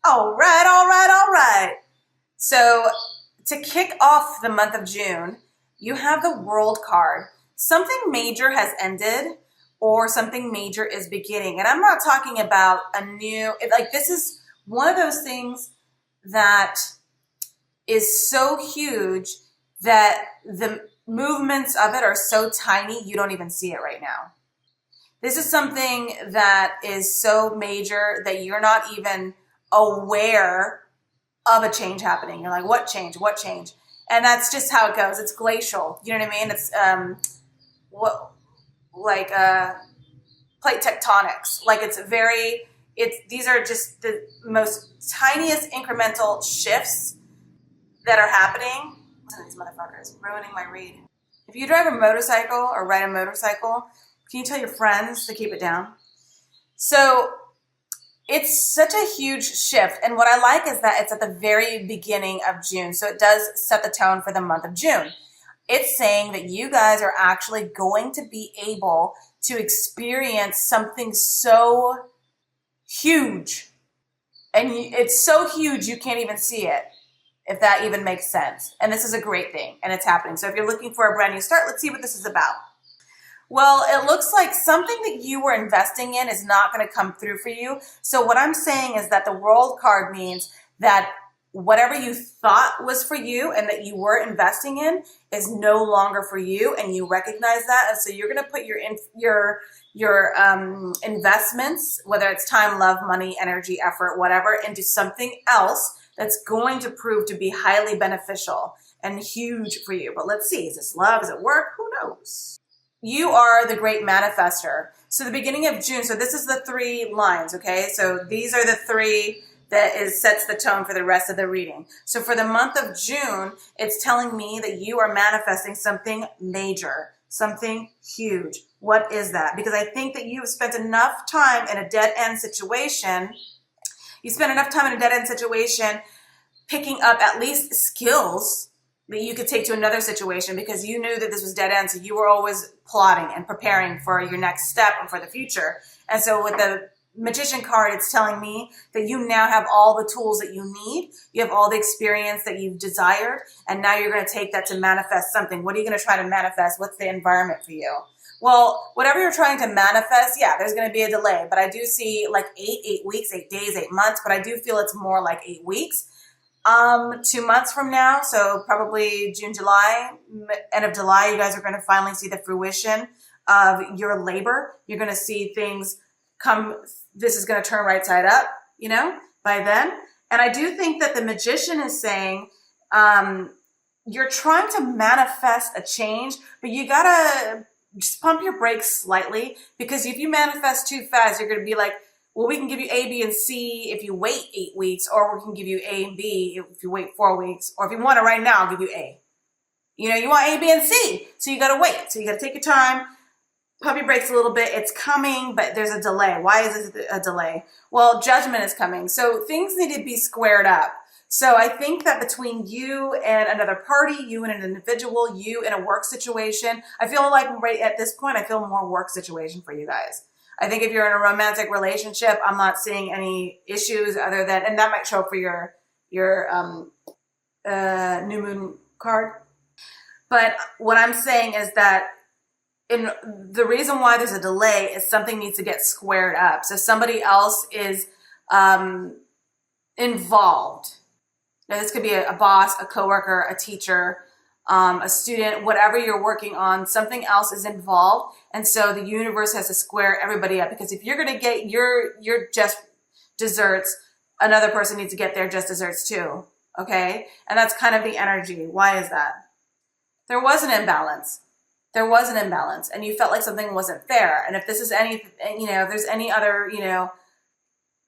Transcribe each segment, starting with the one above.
All right, all right, all right. So to kick off the month of June, you have the World card. Something major has ended or something major is beginning. And I'm not talking about a new, like this is one of those things that is so huge that the movements of it are so tiny, you don't even see it right now. This is something that is so major that you're not even aware of a change happening. You're like, what change? What change? And that's just how it goes. It's glacial. You know what I mean? It's plate tectonics. Like these are just the most tiniest incremental shifts that are happening. Listen to these motherfuckers ruining my read. If you drive a motorcycle or ride a motorcycle, can you tell your friends to keep it down? So it's such a huge shift. And what I like is that it's at the very beginning of June. So it does set the tone for the month of June. It's saying that you guys are actually going to be able to experience something so huge. And it's so huge you can't even see it, if that even makes sense. And this is a great thing, and it's happening. So if you're looking for a brand new start, let's see what this is about. Well, it looks like something that you were investing in is not going to come through for you. So what I'm saying is that the World card means that whatever you thought was for you and that you were investing in is no longer for you, and you recognize that. And so you're going to put your investments, whether it's time, love, money, energy, effort, whatever, into something else that's going to prove to be highly beneficial and huge for you. But let's see, is this love? Is it work? Who knows? You are the great manifester. So the beginning of June, so this is the 3 lines, okay? So these are the 3 that sets the tone for the rest of the reading. So for the month of June, it's telling me that you are manifesting something major, something huge. What is that? Because I think that you have spent enough time in a dead-end situation. You spent enough time in a dead-end situation picking up at least skills that you could take to another situation, because you knew that this was dead end. So you were always plotting and preparing for your next step and for the future. And so with the Magician card, it's telling me that you now have all the tools that you need. You have all the experience that you've desired. And now you're going to take that to manifest something. What are you going to try to manifest? What's the environment for you? Well, whatever you're trying to manifest, yeah, there's going to be a delay. But I do see like 8 weeks, 8 days, 8 months. But I do feel it's more like 8 weeks. 2 months from now, so probably June, July, end of July, you guys are going to finally see the fruition of your labor. You're going to see things come, this is going to turn right side up, you know, by then. And I do think that the Magician is saying, you're trying to manifest a change, but you got to just pump your brakes slightly, because if you manifest too fast, you're going to be like, well, we can give you A, B, and C if you wait 8 weeks, or we can give you A and B if you wait 4 weeks, or if you want it right now, I'll give you A. You know, you want A, B, and C, so you got to wait. So you got to take your time, pump your brakes a little bit. It's coming, but there's a delay. Why is it a delay? Well, judgment is coming. So things need to be squared up. So I think that between you and another party, you and an individual, you in a work situation, I feel like right at this point, I feel more work situation for you guys. I think if you're in a romantic relationship, I'm not seeing any issues other than, and that might show up for your new moon card. But what I'm saying is that the reason why there's a delay is something needs to get squared up. So somebody else is involved. Now, this could be a boss, a coworker, a teacher, a student, whatever you're working on, something else is involved. And so the universe has to square everybody up, because if you're going to get your just desserts, another person needs to get their just desserts too. Okay. And that's kind of the energy. Why is that? There was an imbalance. There was an imbalance, and you felt like something wasn't fair. And if this is any, you know, if there's any other, you know,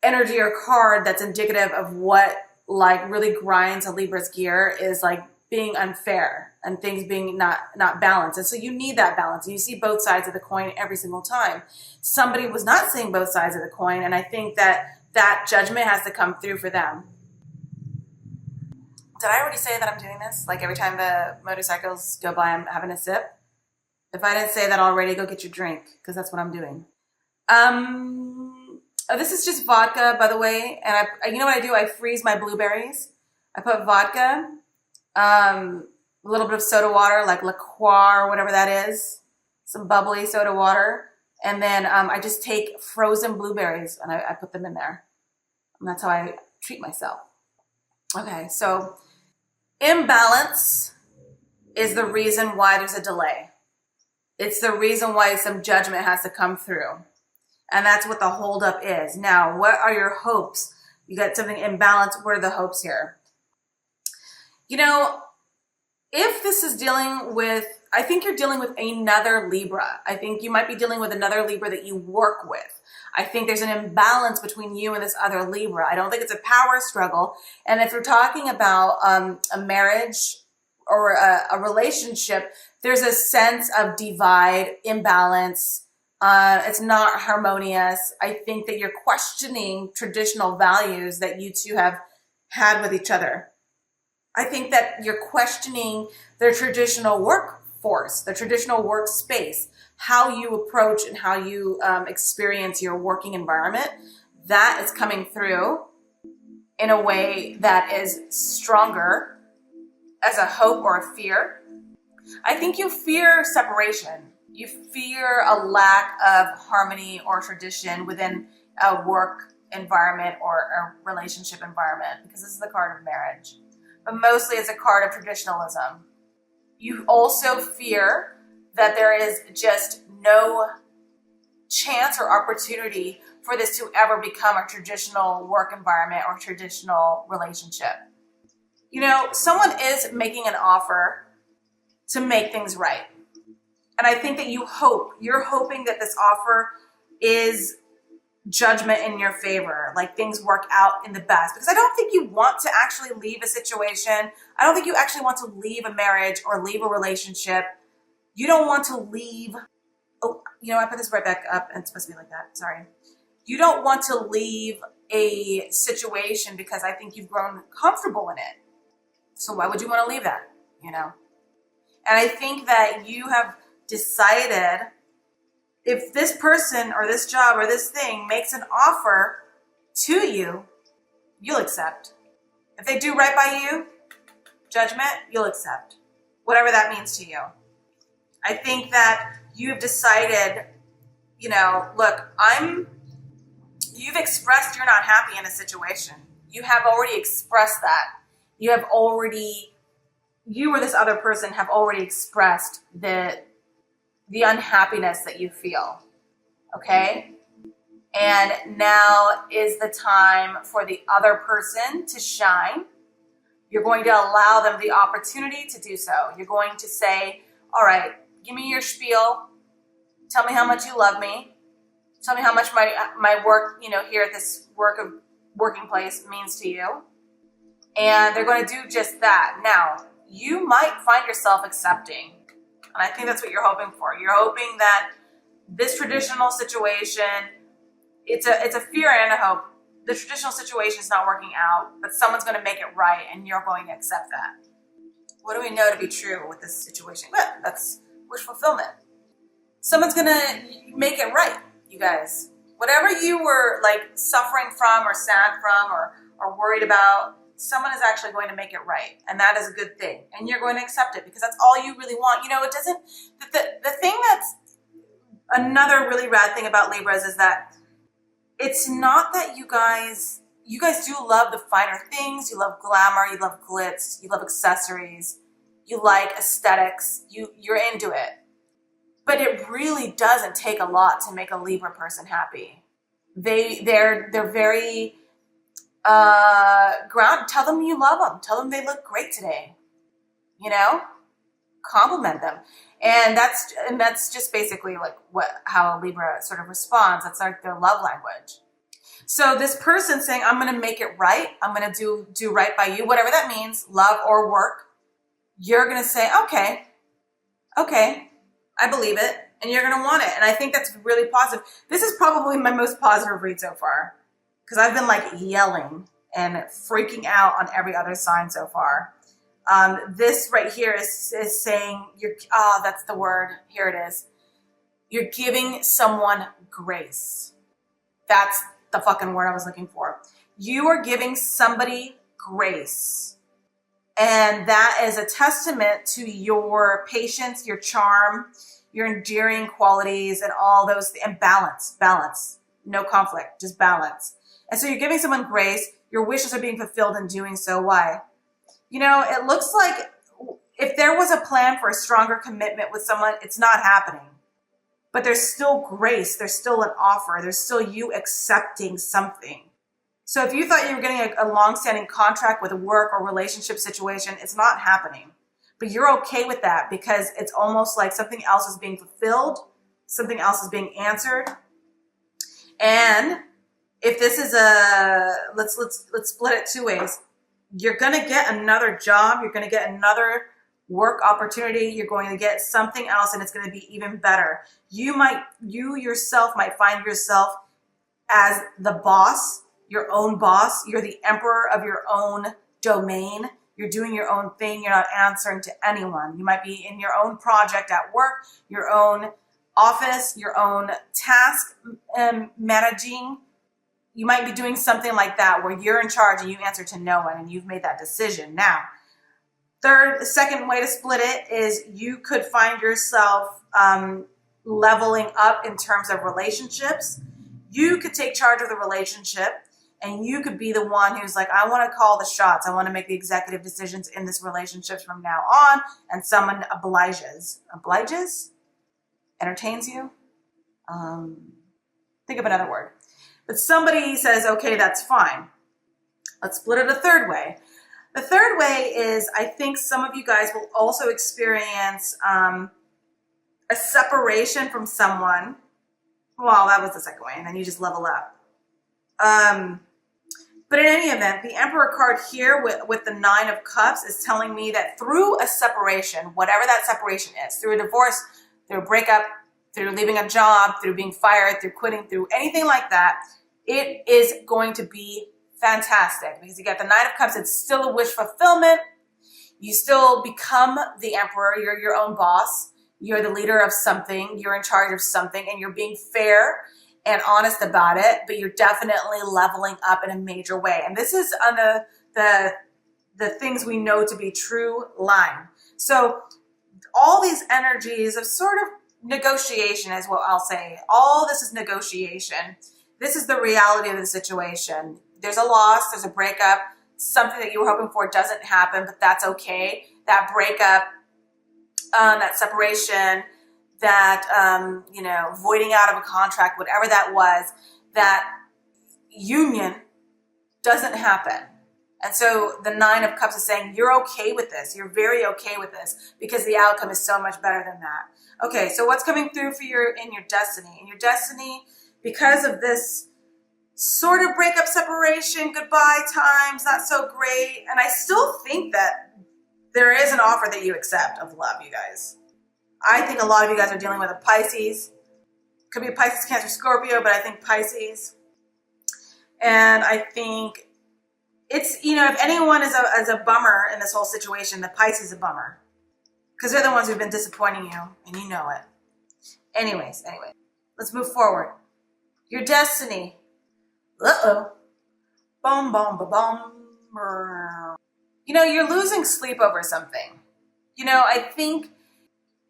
energy or card that's indicative of what like really grinds a Libra's gear, is like being unfair and things being not balanced. And so you need that balance. And you see both sides of the coin every single time. Somebody was not seeing both sides of the coin. And I think that that judgment has to come through for them. Did I already say that I'm doing this? Like every time the motorcycles go by, I'm having a sip? If I didn't say that already, go get your drink, because that's what I'm doing. This is just vodka, by the way. And you know what I do? I freeze my blueberries. I put vodka, a little bit of soda water, like liqueur, whatever that is, some bubbly soda water. And then I just take frozen blueberries and I put them in there. And that's how I treat myself. Okay, so imbalance is the reason why there's a delay. It's the reason why some judgment has to come through. And that's what the holdup is. Now, what are your hopes? You got something imbalanced. What are the hopes here? You know, if this is dealing with, I think you're dealing with another Libra. I think you might be dealing with another Libra that you work with. I think there's an imbalance between you and this other Libra. I don't think it's a power struggle. And if you're talking about a marriage or a relationship, there's a sense of divide, imbalance. It's not harmonious. I think that you're questioning traditional values that you two have had with each other. I think that you're questioning the traditional workforce, the traditional workspace, how you approach and how you experience your working environment. That is coming through in a way that is stronger as a hope or a fear. I think you fear separation. You fear a lack of harmony or tradition within a work environment or a relationship environment, because this is the card of marriage. But mostly it's a card of traditionalism. You also fear that there is just no chance or opportunity for this to ever become a traditional work environment or traditional relationship. You know, someone is making an offer to make things right. And I think that you're hoping that this offer is judgment in your favor, like things work out in the best. Because I don't think you want to actually leave a situation. I don't think you actually want to leave a marriage or leave a relationship. You don't want to leave. Oh, you know, I put this right back up and it's supposed to be like that. Sorry. You don't want to leave a situation because I think you've grown comfortable in it. So why would you want to leave that? You know? And I think that you have decided if this person or this job or this thing makes an offer to you, you'll accept. If they do right by you, judgment, you'll accept. Whatever that means to you. I think that you've decided, you know, look, you've expressed you're not happy in a situation. You have already expressed that. You or this other person have already expressed the unhappiness that you feel, okay? And now is the time for the other person to shine. You're going to allow them the opportunity to do so. You're going to say, all right, give me your spiel. Tell me how much you love me. Tell me how much my work, you know, here at this working place means to you. And they're going to do just that. Now, you might find yourself accepting. And I think that's what you're hoping for. You're hoping that this traditional situation, it's a fear and a hope. The traditional situation is not working out, but someone's going to make it right, and you're going to accept that. What do we know to be true with this situation? Well, that's wish fulfillment. Someone's going to make it right, you guys. Whatever you were like suffering from or sad from or worried about, someone is actually going to make it right. And that is a good thing. And you're going to accept it because that's all you really want. You know, it doesn't, the thing that's another really rad thing about Libras is that it's not that you guys do love the finer things. You love glamour. You love glitz. You love accessories. You like aesthetics. You're into it. But it really doesn't take a lot to make a Libra person happy. They're very ground. Tell them you love them. Tell them they look great today. You know, compliment them, and that's just basically like how a Libra sort of responds. That's like their love language. So this person saying, "I'm going to make it right. I'm going to do right by you," whatever that means, love or work. You're going to say, "Okay, I believe it," and you're going to want it. And I think that's really positive. This is probably my most positive read so far. Because I've been like yelling and freaking out on every other sign so far. This right here is saying, that's the word. Here it is. You're giving someone grace. That's the fucking word I was looking for. You are giving somebody grace. And that is a testament to your patience, your charm, your endearing qualities, and all those, and balance, no conflict, just balance. And so you're giving someone grace. Your wishes are being fulfilled in doing so. Why? You know, it looks like if there was a plan for a stronger commitment with someone, it's not happening. But there's still grace. There's still an offer. There's still you accepting something. So if you thought you were getting a long-standing contract with a work or relationship situation, it's not happening. But you're okay with that because it's almost like something else is being fulfilled, something else is being answered. And if this is let's split it two ways. You're going to get another job. You're going to get another work opportunity. You're going to get something else, and it's going to be even better. You yourself might find yourself as the boss, your own boss. You're the emperor of your own domain. You're doing your own thing. You're not answering to anyone. You might be in your own project at work, your own office, your own task managing. You might be doing something like that where you're in charge and you answer to no one, and you've made that decision. Now, second way to split it is you could find yourself leveling up in terms of relationships. You could take charge of the relationship, and you could be the one who's like, I want to call the shots. I want to make the executive decisions in this relationship from now on. And someone obliges, entertains you. Think of another word. But somebody says, okay, that's fine. Let's split it a third way. The third way is, I think some of you guys will also experience a separation from someone. Well, that was the second way, and then you just level up. But in any event, the Emperor card here with the Nine of Cups is telling me that through a separation, whatever that separation is, through a divorce, through a breakup, through leaving a job, through being fired, through quitting, through anything like that, it is going to be fantastic because you got the Nine of Cups. It's still a wish fulfillment. You still become the Emperor. You're your own boss. You're the leader of something. You're in charge of something, and you're being fair and honest about it, but you're definitely leveling up in a major way. And this is on the things we know to be true line. So all these energies of sort of negotiation is what I'll say. All this is negotiation. This is the reality of the situation. There's a loss, there's a breakup, something that you were hoping for doesn't happen, but that's okay. That breakup, that separation, that, voiding out of a contract, whatever that was, that union doesn't happen. And so the Nine of Cups is saying, you're okay with this. You're very okay with this because the outcome is so much better than that. Okay, so what's coming through for in your destiny? In your destiny, because of this sort of breakup, separation, goodbye times, not so great. And I still think that there is an offer that you accept of love, you guys. I think a lot of you guys are dealing with a Pisces. Could be a Pisces, Cancer, Scorpio, but I think Pisces. And I think it's, if anyone is a bummer in this whole situation, the Pisces is a bummer. Because they're the ones who've been disappointing you, and you know it. Anyway, let's move forward. Your destiny. Uh-oh. Boom, boom, ba-boom. You're losing sleep over something. I think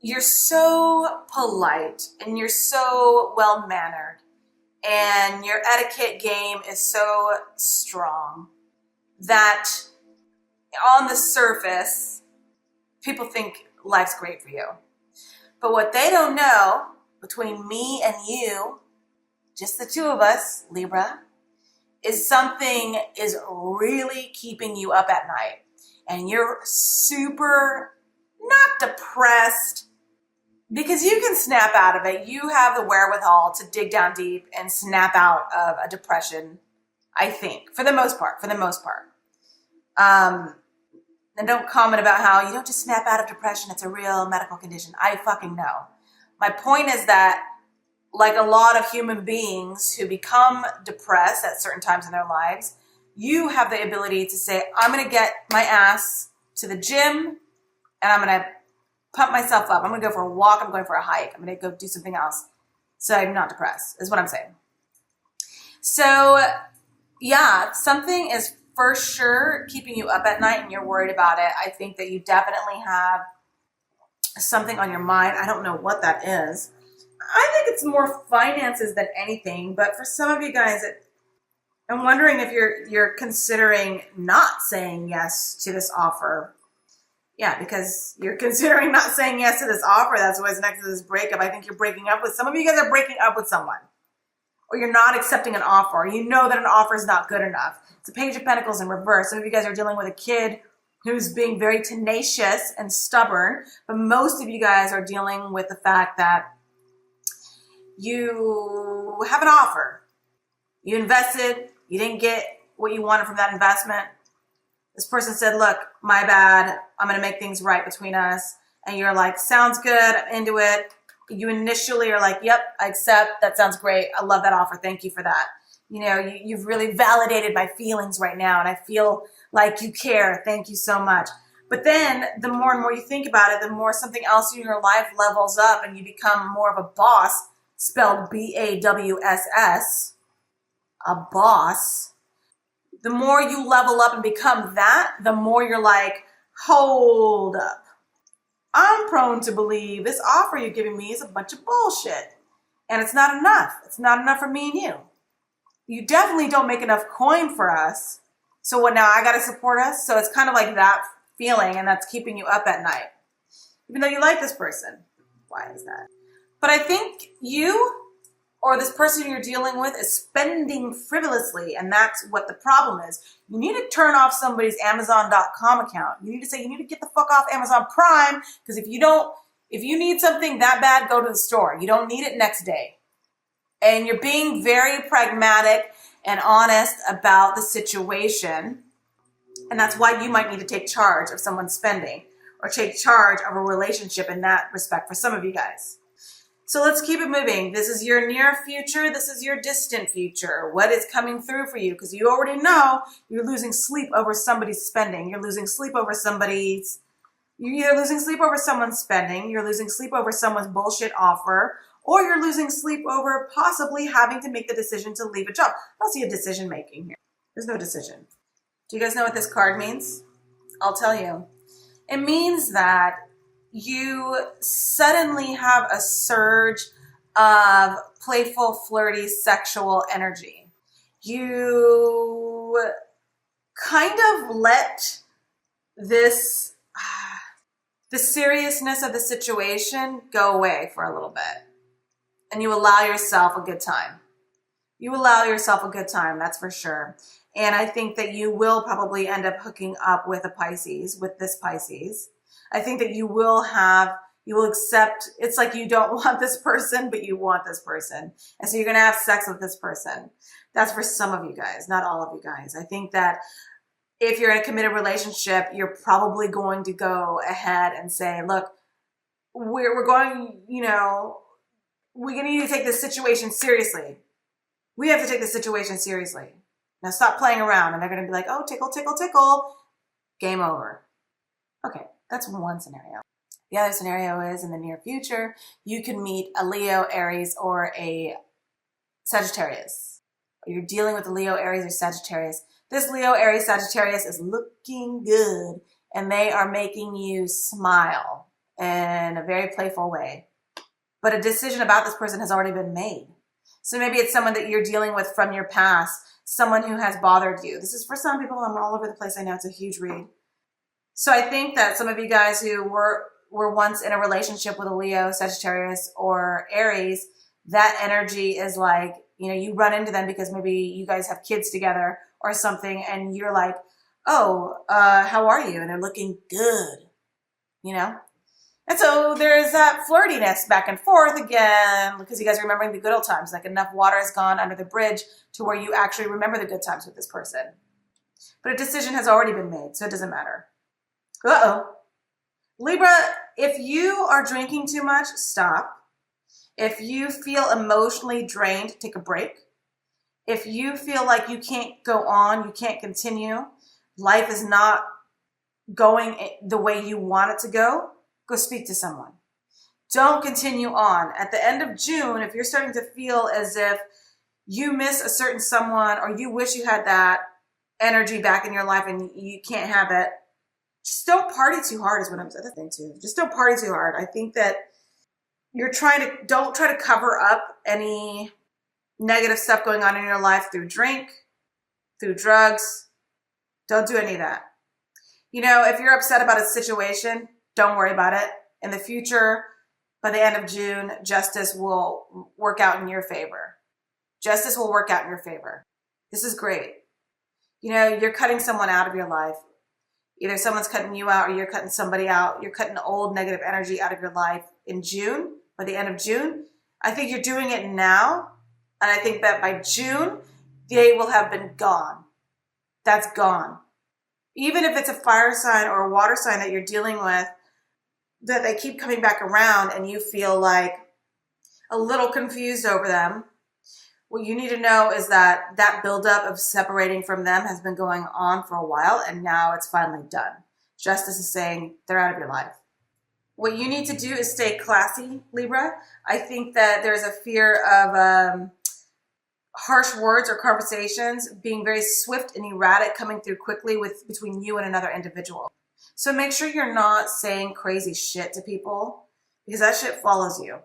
you're so polite and you're so well-mannered and your etiquette game is so strong that on the surface, people think life's great for you. But what they don't know, between me and you, just the two of us, Libra, is something is really keeping you up at night. And you're super not depressed because you can snap out of it. You have the wherewithal to dig down deep and snap out of a depression, I think, for the most part. And don't comment about how you don't just snap out of depression. It's a real medical condition. I fucking know. My point is that, like a lot of human beings who become depressed at certain times in their lives, you have the ability to say, I'm going to get my ass to the gym and I'm going to pump myself up. I'm going to go for a walk. I'm going for a hike. I'm going to go do something else. So I'm not depressed, is what I'm saying. So yeah, something is for sure keeping you up at night and you're worried about it. I think that you definitely have something on your mind. I don't know what that is. I think it's more finances than anything, but for some of you guys, I'm wondering if you're considering not saying yes to this offer. Yeah, because you're considering not saying yes to this offer. That's what's next to this breakup. I think you're breaking up with, some of you guys are breaking up with someone, or you're not accepting an offer, or you know that an offer is not good enough. It's a Page of Pentacles in reverse. Some of you guys are dealing with a kid who's being very tenacious and stubborn, but most of you guys are dealing with the fact that you have an offer. You invested, you didn't get what you wanted from that investment. This person said, look, my bad, I'm going to make things right between us. And you're like, sounds good, I'm into it. You initially are like, yep, I accept, that sounds great, I love that offer, thank you for that. You know, you've really validated my feelings right now, and I feel like you care, thank you so much. But then the more and more you think about it, the more something else in your life levels up and you become more of a boss, spelled B-A-W-S-S, a boss. The more you level up and become that, the more you're like, hold up. I'm prone to believe this offer you're giving me is a bunch of bullshit. And it's not enough. It's not enough for me and you. You definitely don't make enough coin for us. So what now? I got to support us? So it's kind of like that feeling, and that's keeping you up at night. Even though you like this person. Why is that? But I think you or this person you're dealing with is spending frivolously, and that's what the problem is. You need to turn off somebody's Amazon.com account. You need to say, you need to get the fuck off Amazon Prime, because if you need something that bad, go to the store. You don't need it next day. And you're being very pragmatic and honest about the situation, and that's why you might need to take charge of someone's spending or take charge of a relationship in that respect for some of you guys. So let's keep it moving. This is your near future. This is your distant future. What is coming through for you? Because you already know you're losing sleep over somebody's spending. You're losing sleep over you're either losing sleep over someone's spending, you're losing sleep over someone's bullshit offer, or you're losing sleep over possibly having to make the decision to leave a job. I don't see a decision making here. There's no decision. Do you guys know what this card means? I'll tell you. It means that you suddenly have a surge of playful, flirty, sexual energy. You kind of let the seriousness of the situation go away for a little bit. And you allow yourself a good time. You allow yourself a good time, that's for sure. And I think that you will probably end up hooking up with this Pisces. I think that you will accept, it's like you don't want this person, but you want this person. And so you're going to have sex with this person. That's for some of you guys, not all of you guys. I think that if you're in a committed relationship, you're probably going to go ahead and say, look, we're going, we're going to need to take this situation seriously. We have to take this situation seriously. Now stop playing around. And they're going to be like, oh, tickle, tickle, tickle. Game over. Okay. That's one scenario. The other scenario is in the near future, you can meet a Leo, Aries, or a Sagittarius. You're dealing with a Leo, Aries, or Sagittarius. This Leo, Aries, Sagittarius is looking good, and they are making you smile in a very playful way. But a decision about this person has already been made. So maybe it's someone that you're dealing with from your past, someone who has bothered you. This is for some people. I'm all over the place. I know it's a huge read. So I think that some of you guys who were once in a relationship with a Leo, Sagittarius, or Aries, that energy is like, you run into them because maybe you guys have kids together or something, and you're like, oh, how are you? And they're looking good, And so there's that flirtiness back and forth again, because you guys are remembering the good old times, like enough water has gone under the bridge to where you actually remember the good times with this person. But a decision has already been made, so it doesn't matter. Uh-oh. Libra, if you are drinking too much, stop. If you feel emotionally drained, take a break. If you feel like you can't go on, you can't continue, life is not going the way you want it to go speak to someone. Don't continue on. At the end of June, if you're starting to feel as if you miss a certain someone, or you wish you had that energy back in your life and you can't have it, just don't party too hard is what I'm saying too. Just don't party too hard. I think that don't try to cover up any negative stuff going on in your life through drink, through drugs. Don't do any of that. You know, if you're upset about a situation, don't worry about it. In the future, by the end of June, justice will work out in your favor. Justice will work out in your favor. This is great. You know, you're cutting someone out of your life. Either someone's cutting you out or you're cutting somebody out. You're cutting old negative energy out of your life in June, by the end of June. I think you're doing it now. And I think that by June, they will have been gone. That's gone. Even if it's a fire sign or a water sign that you're dealing with, that they keep coming back around and you feel like a little confused over them, what you need to know is that that buildup of separating from them has been going on for a while, and now it's finally done. Justice is saying they're out of your life. What you need to do is stay classy, Libra. I think that there's a fear of harsh words or conversations being very swift and erratic coming through quickly between you and another individual. So make sure you're not saying crazy shit to people, because that shit follows you.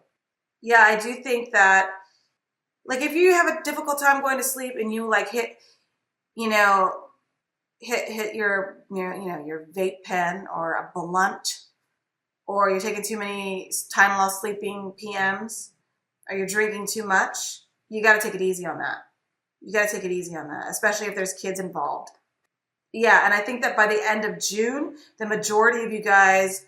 Yeah, I do think that, like, if you have a difficult time going to sleep and you like hit your your vape pen or a blunt, or you're taking too many Tylenol sleeping PMs, or you're drinking too much, you got to take it easy on that. You got to take it easy on that, especially if there's kids involved. Yeah, and I think that by the end of June, the majority of you guys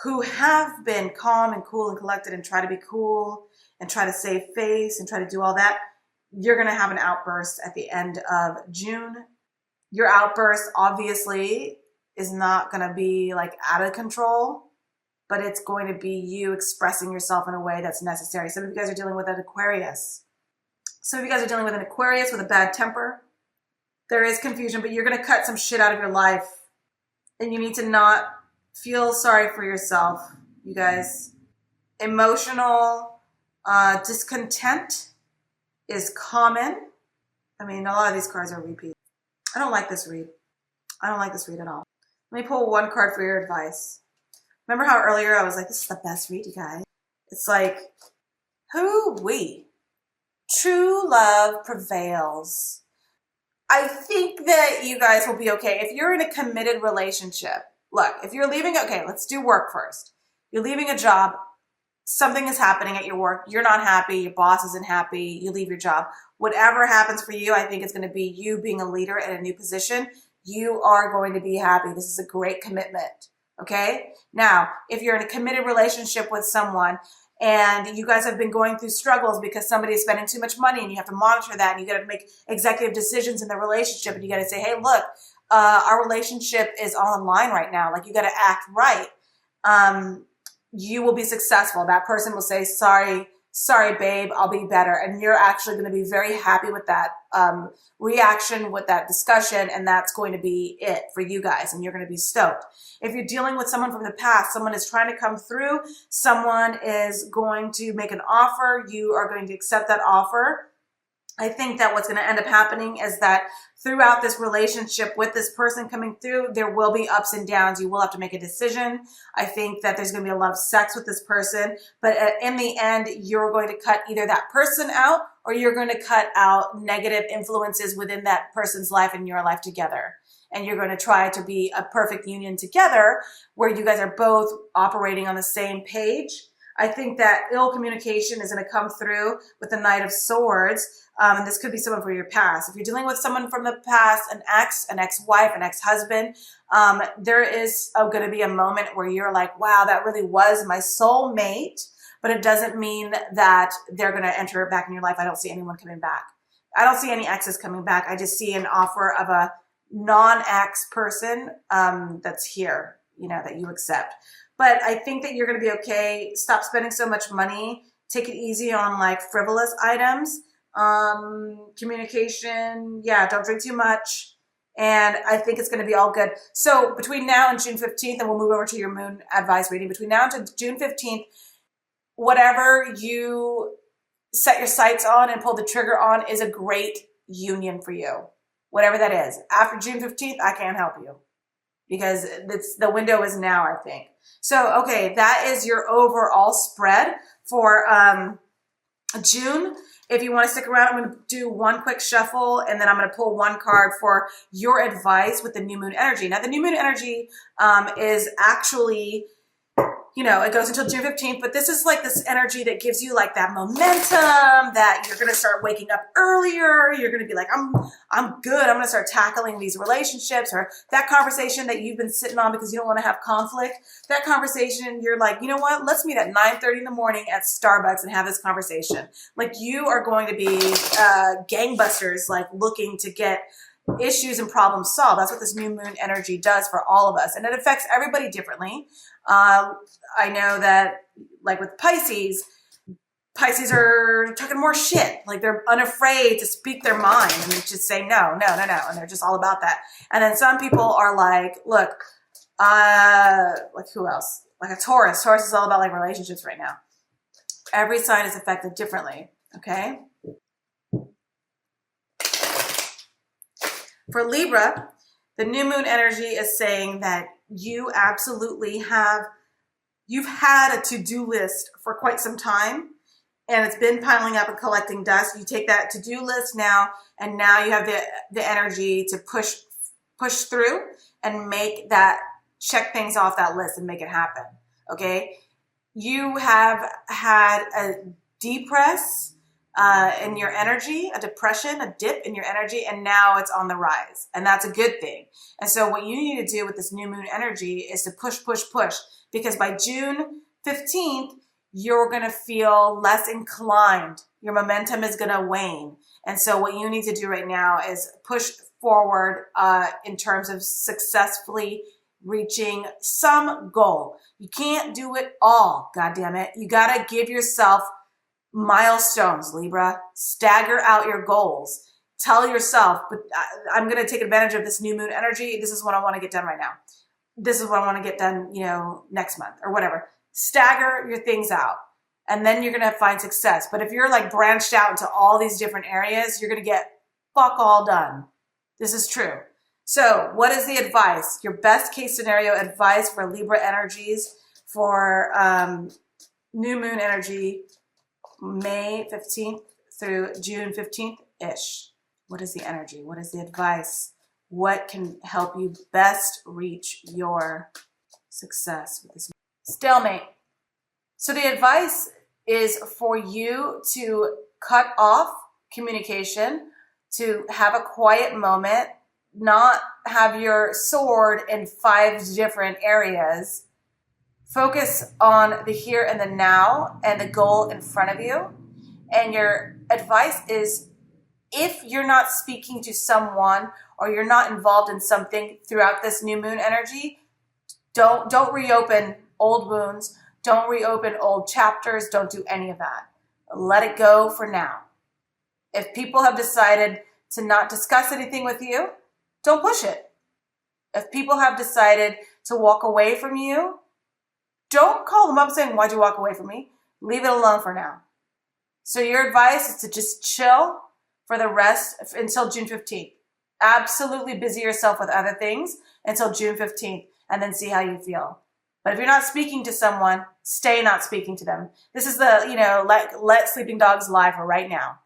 who have been calm and cool and collected and try to be cool and try to save face and try to do all that, you're going to have an outburst at the end of June. Your outburst obviously is not going to be like out of control, but it's going to be you expressing yourself in a way that's necessary. Some of you guys are dealing with an Aquarius. Some of you guys are dealing with an Aquarius with a bad temper. There is confusion, but you're going to cut some shit out of your life, and you need to not feel sorry for yourself, you guys. Emotional discontent is common. I mean, a lot of these cards are repeats. I don't like this read. I don't like this read at all. Let me pull one card for your advice. Remember how earlier I was like, this is the best read, you guys? It's like, hoo-wee. True love prevails. I think that you guys will be okay. If you're in a committed relationship, look, if you're leaving, okay, let's do work first. You're leaving a job. Something is happening at your work. You're not happy. Your boss isn't happy. You leave your job. Whatever happens for you, I think it's going to be you being a leader in a new position. You are going to be happy. This is a great commitment. Okay? Now, if you're in a committed relationship with someone and you guys have been going through struggles because somebody is spending too much money and you have to monitor that and you got to make executive decisions in the relationship and you got to say, hey, look, our relationship is all in line right now. Like, you got to act right. You will be successful. That person will say, sorry, babe, I'll be better. And you're actually going to be very happy with that reaction, with that discussion, and that's going to be it for you guys, and you're going to be stoked. If you're dealing with someone from the past, someone is trying to come through, someone is going to make an offer, you are going to accept that offer. I think that what's going to end up happening is that throughout this relationship with this person coming through, there will be ups and downs. You will have to make a decision. I think that there's going to be a lot of sex with this person, but in the end, you're going to cut either that person out or you're going to cut out negative influences within that person's life and your life together. And you're going to try to be a perfect union together where you guys are both operating on the same page. I think that ill communication is going to come through with the Knight of Swords. And this could be someone from your past. If you're dealing with someone from the past, an ex-wife, an ex-husband, there is going to be a moment where you're like, wow, that really was my soulmate. But it doesn't mean that they're going to enter back in your life. I don't see anyone coming back. I don't see any exes coming back. I just see an offer of a non-ex person that's here, that you accept. But I think that you're going to be okay. Stop spending so much money. Take it easy on like frivolous items. Communication. Yeah, don't drink too much. And I think it's going to be all good. So between now and June 15th, and we'll move over to your moon advice reading. Between now and June 15th, whatever you set your sights on and pull the trigger on is a great union for you. Whatever that is. After June 15th, I can't help you because the window is now, I think. So, okay, that is your overall spread for June. If you want to stick around, I'm going to do one quick shuffle and then I'm going to pull one card for your advice with the new moon energy. Now, the new moon energy is actually, you know, it goes until June 15th, but this is like this energy that gives you like that momentum that you're going to start waking up earlier. You're going to be like, I'm good. I'm going to start tackling these relationships, or that conversation that you've been sitting on because you don't want to have conflict. That conversation, you're like, you know what? Let's meet at 9:30 in the morning at Starbucks and have this conversation. Like, you are going to be gangbusters, like looking to get issues and problems solved. That's what this new moon energy does for all of us. And it affects everybody differently. I know that, like with Pisces are talking more shit. Like, they're unafraid to speak their mind and just say no. And they're just all about that. And then some people are like, look, like who else? Like a Taurus. Taurus is all about like relationships right now. Every sign is affected differently. Okay. For Libra, the new moon energy is saying that you absolutely you've had a to-do list for quite some time, and it's been piling up and collecting dust. You take that to-do list now, and now you have the energy to push through and make that, check things off that list and make it happen. Okay. You have had a depress in your energy, a depression, a dip in your energy, and now it's on the rise. And that's a good thing. And so what you need to do with this new moon energy is to push, because by June 15th, you're going to feel less inclined. Your momentum is going to wane. And so what you need to do right now is push forward in terms of successfully reaching some goal. You can't do it all, goddammit. You got to give yourself milestones, Libra. Stagger out your goals. Tell yourself, but I'm going to take advantage of this new moon energy. This is what I want to get done right now. This is what I want to get done, you know, next month or whatever. Stagger your things out, and then you're going to find success. But if you're like branched out into all these different areas, you're going to get fuck all done. This is true. So what is the advice? Your best case scenario advice for Libra energies for new moon energy, May 15th through June 15th-ish. What is the energy? What is the advice? What can help you best reach your success with this? Stalemate. So the advice is for you to cut off communication, to have a quiet moment, not have your sword in 5 different areas. Focus on the here and the now and the goal in front of you. And your advice is, if you're not speaking to someone or you're not involved in something throughout this new moon energy, don't reopen old wounds. Don't reopen old chapters. Don't do any of that. Let it go for now. If people have decided to not discuss anything with you, don't push it. If people have decided to walk away from you, don't call them up saying, why'd you walk away from me? Leave it alone for now. So your advice is to just chill for the rest until June 15th. Absolutely busy yourself with other things until June 15th and then see how you feel. But if you're not speaking to someone, stay not speaking to them. This is the, let sleeping dogs lie for right now.